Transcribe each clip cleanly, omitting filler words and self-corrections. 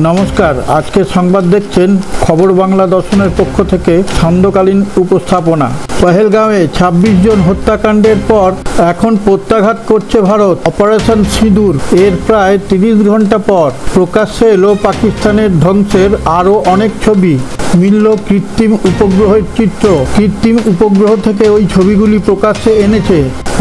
নমস্কার, আজকের সংবাদ দেখছেন খবর বাংলা দর্শনের পক্ষ থেকে খণ্ডকালীন উপস্থাপনা। পহেলগাঁওয়ে ২৬ জন হত্যাকাণ্ডের পর এখন প্রত্যাঘাত করছে ভারত। অপারেশন সিঁদুর এর প্রায় ৩০ ঘন্টা পর প্রকাশ্যে এলো পাকিস্তানের ধ্বংসের আরও অনেক ছবি। মিলল কৃত্রিম উপগ্রহের চিত্র। কৃত্রিম উপগ্রহ থেকে ওই ছবিগুলি প্রকাশ্যে এনেছে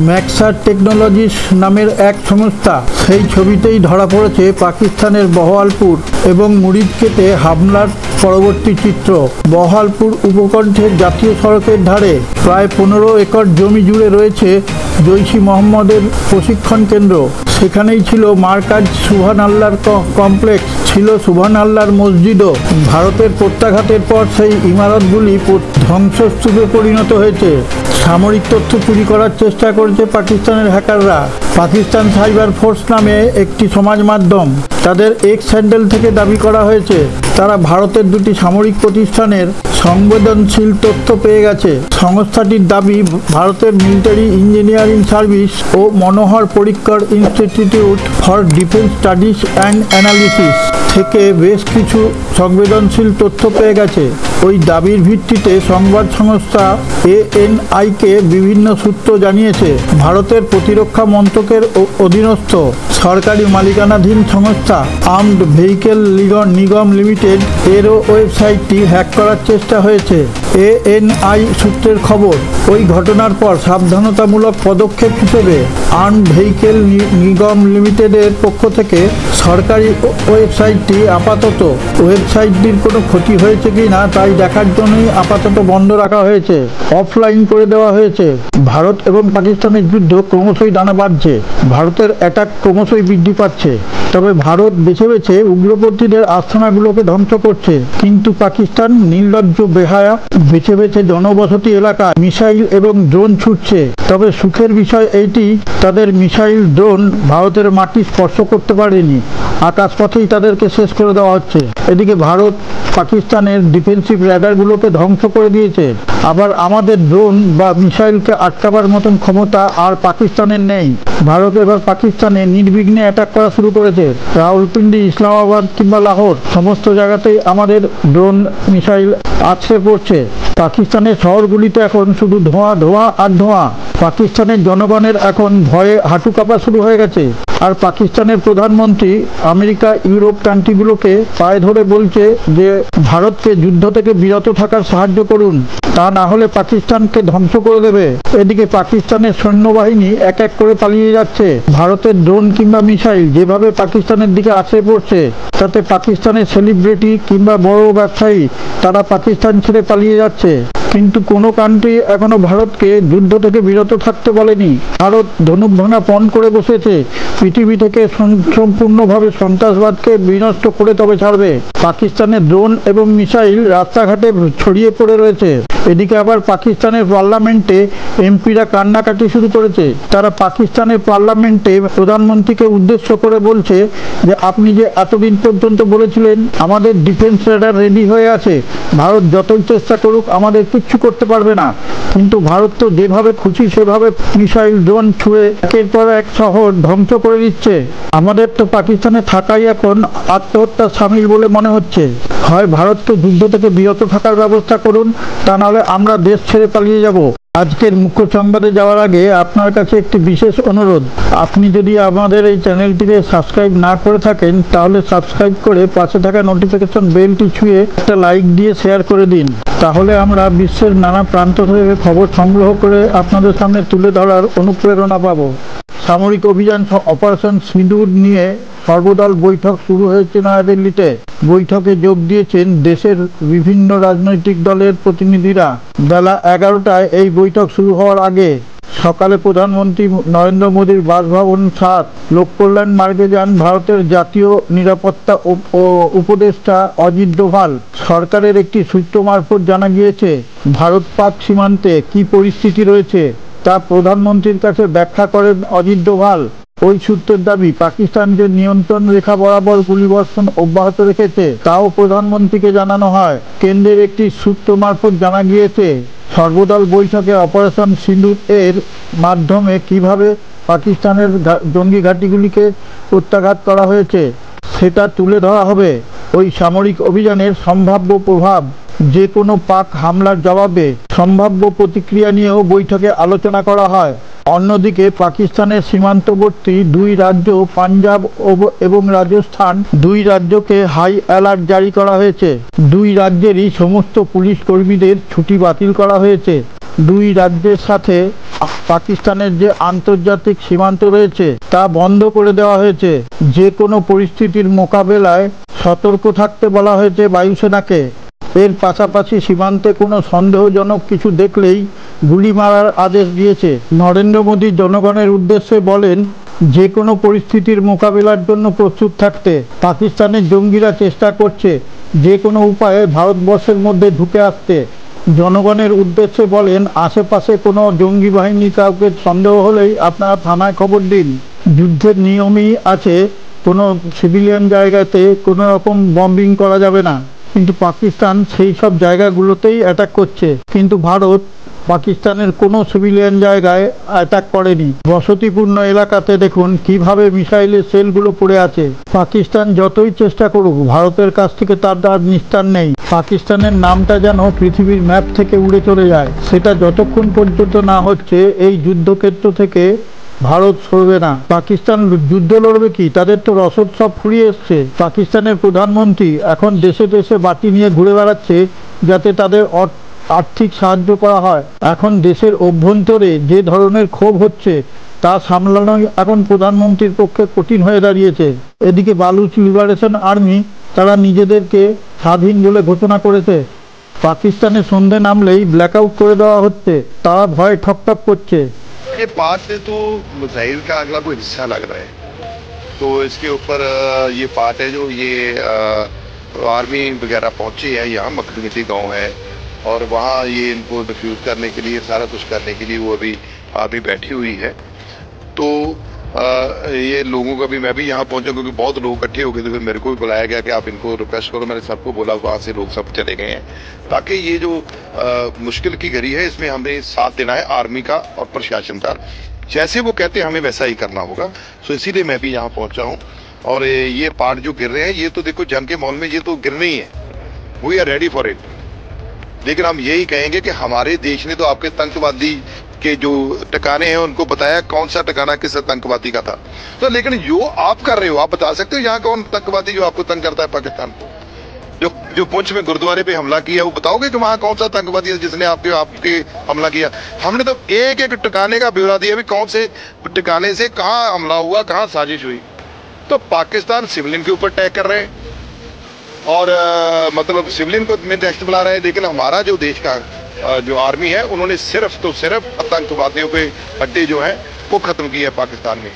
ম্যাক্সার টেকনোলজিস নামের এক সংস্থা। সেই ছবিতেই ধরা পড়েছে পাকিস্তানের বহরমপুর এবং মুরিদকেতে হামলার পরবর্তী চিত্র। বহরমপুর উপকণ্ঠের জাতীয় সড়কের ধারে প্রায় ১৫ একর জমি জুড়ে রয়েছে জৈশ-ই মোহাম্মদের প্রশিক্ষণ কেন্দ্র। সেখানেই ছিল মার্কাজ সুবহান আল্লাহর কমপ্লেক্স, ছিল সুবহান আল্লাহর মসজিদও। ভারতের প্রত্যাঘাতের পর সেই ইমারতগুলি ধ্বংসস্তূপে পরিণত হয়েছে। সামরিক তথ্য চুরি করার চেষ্টা করেছে পাকিস্তানের হ্যাকাররা। পাকিস্তান সাইবার ফোর্স নামে একটি সমাজ মাধ্যম, তাদের এক্স হ্যান্ডেল থেকে দাবি করা হয়েছে তারা ভারতের দুটি সামরিক প্রতিষ্ঠানের সংবেদনশীল তথ্য পেয়ে গেছে। সংস্থাটির দাবি, ভারতের মিলিটারি ইঞ্জিনিয়ারিং সার্ভিস ও Manohar Parrikar institute for defence studies and analysis থেকে বেশ কিছু সংবেদনশীল তথ্য পেয়ে গেছে। ওই দাবির ভিত্তিতে সংবাদ সংস্থা ANI-কে বিভিন্ন সূত্র জানিয়েছে ভারতের প্রতিরক্ষা মন্ত্রকের অধীনস্থ সরকারি মালিকানাধীন সংস্থা আর্মড ভেহিকেল নিগম লিমিটেড এরও ওয়েবসাইটটি হ্যাক করার চেষ্টা হয়েছে। ANI সূত্রের খবর, ওই ঘটনার পর সাবধানতামূলক পদক্ষেপ হিসেবে আর্মড ভেহিকেল নিগম লিমিটেডের পক্ষ থেকে সরকারি ওয়েবসাইটটি আপাতত ওয়েবসাইটটির কোনো ক্ষতি হয়েছে কি না তাই দেখার জন্যই আপাতত বন্ধ রাখা হয়েছে, অফলাইন করে দেওয়া হয়েছে। ভারত এবং পাকিস্তানের যুদ্ধ ক্রমশই দানা বাঁধছে। ভারতের অ্যাটাক ক্রমশই বৃদ্ধি পাচ্ছে। তবে ভারত বেছে বেছে উগ্রপন্থীদের আস্তানাগুলোকে ধ্বংস করছে, কিন্তু পাকিস্তান নির্লজ্জ বেহায়া বেছে বেছে জনবসতি এলাকায় মিসাইল এবং ড্রোন ছুটছে। তবে সুখের বিষয় এইটি, তাদের মিসাইল ড্রোন ভারতের মাটি স্পর্শ করতে পারেনি, আকাশপথেই তাদেরকে শেষ করে দেওয়া হচ্ছে। এদিকে ভারত পাকিস্তানের ডিফেন্সিভ র্যাডারগুলোকে ধ্বংস করে দিয়েছে। আবার আমাদের ড্রোন বা মিসাইলকে আটকাবার মতন ক্ষমতা আর পাকিস্তানের নেই। ভারত এবার পাকিস্তানে নির্বিঘ্নে অ্যাটাক করা শুরু করেছে। রাওয়ালপিন্ডি, ইসলামাবাদ কিংবা লাহোর সমস্ত জায়গাতেই আমাদের ড্রোন মিসাইল আছড়ে পড়ছে। পাকিস্তানের শহরগুলিতে এখন শুধু ধোঁয়া ধোঁয়া আর ধোঁয়া। পাকিস্তানের জনগণের এখন ভয়ে হাঁটু কাঁপা শুরু হয়ে গেছে। আর পাকিস্তানের প্রধানমন্ত্রী আমেরিকা, ইউরোপ কান্ট্রিগুলোকে পায়ে ধরে বলছে যে ভারতকে যুদ্ধ থেকে বিরত থাকার সাহায্য করুন, তা না হলে পাকিস্তানকে ধ্বংস করে দেবে। এদিকে পাকিস্তানের সৈন্যবাহিনী এক এক করে পালিয়ে যাচ্ছে। ভারতের ড্রোন কিংবা মিসাইল যেভাবে পাকিস্তানের দিকে আছড়ে পড়ছে, তাতে পাকিস্তানের সেলিব্রিটি কিংবা বড় ব্যবসায়ী তারা পাকিস্তান ছেড়ে পালিয়ে যাচ্ছে। কিন্তু কোনো কান্ট্রি এখনো ভারতকে যুদ্ধ থেকে বিরত থাকতে বলেনি। ভারত ধনুক ভাঙা পণ করে বসেছে, পৃথিবী থেকে সম্পূর্ণভাবে সন্ত্রাসবাদকে বিনষ্ট করে তবে ছাড়বে। পাকিস্তানের ড্রোন এবং মিসাইল রাস্তাঘাটে ছড়িয়ে পড়ে রয়েছে। এদিকে আবার পাকিস্তানের পার্লামেন্টে এমপিরা কান্নাকাটি শুরু করেছে। তারা পাকিস্তানের পার্লামেন্টে প্রধানমন্ত্রীকে উদ্দেশ্য করে বলছে যে আপনি যে এতদিন পর্যন্ত বলেছিলেন আমাদের ডিফেন্স র্যাডার রেডি হয়ে আছে, ভারত যতই চেষ্টা করুক আমাদের কিচ্ছু করতে পারবে না। কিন্তু ভারত তো যেভাবে খুশি সেভাবে মিসাইল ড্রোন ছুঁড়ে একের পর এক শহর ধ্বংস করে দিচ্ছে। আমাদের তো পাকিস্তানে থাকাই এখন আত্মহত্যার সামিল বলে মনে হচ্ছে। হয় ভারতকে যুদ্ধ থেকে বিরত থাকার ব্যবস্থা করুন, তা নাহলে আমরা দেশ ছেড়ে পালিয়ে যাব। আজকের মুখ্য সংবাদে যাওয়ার আগে আপনার কাছে একটি বিশেষ অনুরোধ, আপনি যদি আমাদের এই চ্যানেলটিকে সাবস্ক্রাইব না করে থাকেন তাহলে সাবস্ক্রাইব করে পাশে থাকা নোটিফিকেশন বেলটি ছুঁয়ে একটা লাইক দিয়ে শেয়ার করে দিন। তাহলে আমরা বিশ্বের নানা প্রান্ত থেকে খবর সংগ্রহ করে আপনাদের সামনে তুলে ধরার অনুপ্রেরণা পাব। সামরিক অভিযান অপারেশন সিঁদুর নিয়ে সর্বদল বৈঠক শুরু হয়েছে নয়াদিল্লিতে। বৈঠকে যোগ দিয়েছেন দেশের বিভিন্ন রাজনৈতিক দলের প্রতিনিধিরা। বেলা 11টায় এই বৈঠক শুরু হওয়ার আগে সকালে প্রধানমন্ত্রী নরেন্দ্র মোদীর বাসভবন ৭ লোককল্যাণ মার্গে যান ভারতের জাতীয় নিরাপত্তা উপদেষ্টা অজিত ডোভাল। সরকারের একটি সূত্র মারফত জানা গিয়েছে ভারত পাক সীমান্তে কি পরিস্থিতি রয়েছে তা প্রধানমন্ত্রীর কাছে ব্যাখ্যা করেন অজিত ডোভাল। ওই সূত্রের দাবি, পাকিস্তান যে নিয়ন্ত্রণ রেখা বরাবর গুলিবর্ষণ অব্যাহত রেখেছে তাও প্রধানমন্ত্রীকে জানানো হয়। কেন্দ্রের একটি সূত্র মারফত জানা গিয়েছে সর্বদল বৈঠকে অপারেশন সিঁদুর এর মাধ্যমে কিভাবে পাকিস্তানের জঙ্গি ঘাঁটিগুলিকে প্রত্যাঘাত করা হয়েছে সেটা তুলে ধরা হবে। ওই সামরিক অভিযানের সম্ভাব্য প্রভাব, যে কোনো পাক হামলার জবাবে সম্ভাব্য প্রতিক্রিয়া নিয়েও বৈঠকে আলোচনা করা হয়। অন্যদিকে পাকিস্তানের সীমান্তবর্তী দুই রাজ্য পাঞ্জাব এবং রাজস্থান, দুই রাজ্যকে হাই অ্যালার্ট জারি করা হয়েছে। দুই রাজ্যেরই সমস্ত পুলিশ কর্মীদের ছুটি বাতিল করা হয়েছে। দুই রাজ্যের সাথে পাকিস্তানের যে আন্তর্জাতিক সীমান্ত রয়েছে তা বন্ধ করে দেওয়া হয়েছে। যে কোনো পরিস্থিতির মোকাবেলায় সতর্ক থাকতে বলা হয়েছে বায়ুসেনাকে। এর পাশাপাশি সীমান্তে কোনো সন্দেহজনক কিছু দেখলেই গুলি মারার আদেশ দিয়েছে। নরেন্দ্র মোদী জনগণের উদ্দেশ্যে বলেন, যে কোনো পরিস্থিতির মোকাবিলার জন্য প্রস্তুত থাকতে। পাকিস্তানের জঙ্গিরা চেষ্টা করছে যে কোনো উপায়ে ভারতবর্ষের মধ্যে ঢুকে আসতে। জনগণের উদ্দেশ্যে বলেন, আশেপাশে কোনো জঙ্গি বাহিনী কাউকে সন্দেহ হলেই আপনারা থানায় খবর দিন। যুদ্ধের নিয়মই আছে, কোনো সিভিলিয়ান জায়গাতে কোনো রকম বম্বিং করা যাবে না, কিন্তু পাকিস্তান সেই সব জায়গাগুলোতেই অ্যাটাক করছে। কিন্তু ভারত পাকিস্তানের কোনো সিভিলিয়ান জায়গায় অ্যাটাক করেনি। বসতিপূর্ণ এলাকাতে দেখুন কিভাবে মিসাইলের সেলগুলো পড়ে আছে। পাকিস্তান যতই চেষ্টা করুক, ভারতের কাছ থেকে তার আর নিস্তার নেই। পাকিস্তানের নামটা যেন পৃথিবীর ম্যাপ থেকে উড়ে চলে যায়। সেটা যতক্ষণ পর্যন্ত না হচ্ছে, এই যুদ্ধক্ষেত্র থেকে ভারত সরবে না। পাকিস্তান যুদ্ধ লড়বে কি? তাদের তো রসদ সব ফুরিয়ে এসছে। পাকিস্তানের প্রধানমন্ত্রী এখন দেশে দেশে বাতি নিয়ে ঘুরে বেড়াচ্ছে যাতে তাদের আর্থিক সাহায্য করা হয়। এখন দেশের অভ্যন্তরে যে ধরনের ক্ষোভ হচ্ছে তা সামলানো এখন প্রধানমন্ত্রীর পক্ষে কঠিন হয়ে দাঁড়িয়েছে। এদিকে বালুচ লিবারেশন আর্মি তারা নিজেদেরকে স্বাধীন বলে ঘোষণা করেছে। পাকিস্তানে সন্ধে নামলেই ব্ল্যাকআউট করে দেওয়া হচ্ছে। তারা ভয় ঠকঠক করছে। ये पार्ट से तो मिसाइल का अगला कोई हिस्सा लग रहा है, तो इसके ऊपर ये पार्ट है जो ये आर्मी वगैरह पहुंची है यहाँ मकदूती गांव है, और वहाँ ये इनको डिफ्यूज करने के लिए, सारा कुछ करने के लिए वो अभी आर्मी बैठी हुई है। तो ये लोगों का भी, मैं भी यहाँ पहुंचा क्योंकि बहुत लोग इकट्ठे हो गए थे, फिर मेरे को भी बुलाया गया कि आप इनको रिक्वेस्ट करो। मैंने सबको बोला, वहाँ से लोग सब चले गए हैं, ताकि ये जो मुश्किल की घड़ी है इसमें हमें साथ देना है आर्मी का और प्रशासन का। जैसे वो कहते हैं हमें वैसा ही करना होगा। सो इसीलिए मैं भी यहाँ पहुंचा हूँ। और ये पार्ट जो गिर रहे हैं, ये तो देखो जंग के माहौल में ये तो गिरने ही है, we are ready for it. लेकिन हम यही कहेंगे कि हमारे देश ने तो आपके आतंकवादी के जो ठिकाने हैं उनको बताया कौन सा ठिकाना किस आतंकवादी का था। तो लेकिन जो आप कर रहे हो, आप बता सकते हो यहाँ कौन आतंकवादी जो आपको तंग करता है पाकिस्तान को? जो पुंछ में गुरुद्वारे पे हमला किया, वो बताओगे कि वहां कौन सा आतंकवादी है जिसने आपके हमला किया? हमने तो एक एक ठिकाने का ब्यौरा दिया, भी कौन से ठिकाने से कहाँ हमला हुआ, कहाँ साजिश हुई। तो पाकिस्तान सिविलियन के ऊपर अटैक कर रहे हैं और मतलब सिविलियन को नेक्स्ट बुला रहे हैं। लेकिन हमारा जो देश का जो आर्मी है, उन्होंने सिर्फ तो सिर्फ आतंकवादियों के अड्डे जो हैं वो खत्म किए हैं पाकिस्तान में।